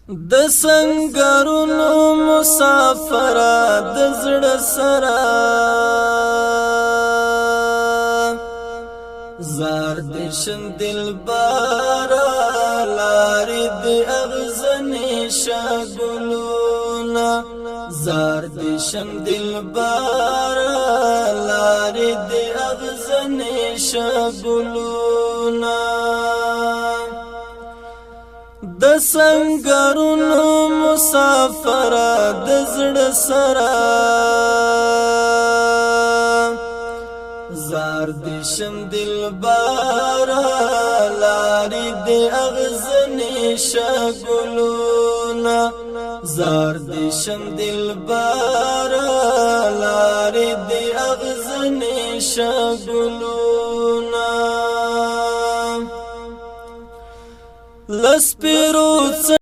د سنگرونو مسافر د زړه سره زار د شن دلبر لارې د اغزنې شګلونا زار د شن دلبر لارې د اغزنې شګلونا د سنگرونو مسافر د زړه سره زار د شم دلبر لارې د اغزنې شګلونا زار د شم دلبر لارې د اغزنې شګلونا لسپیرو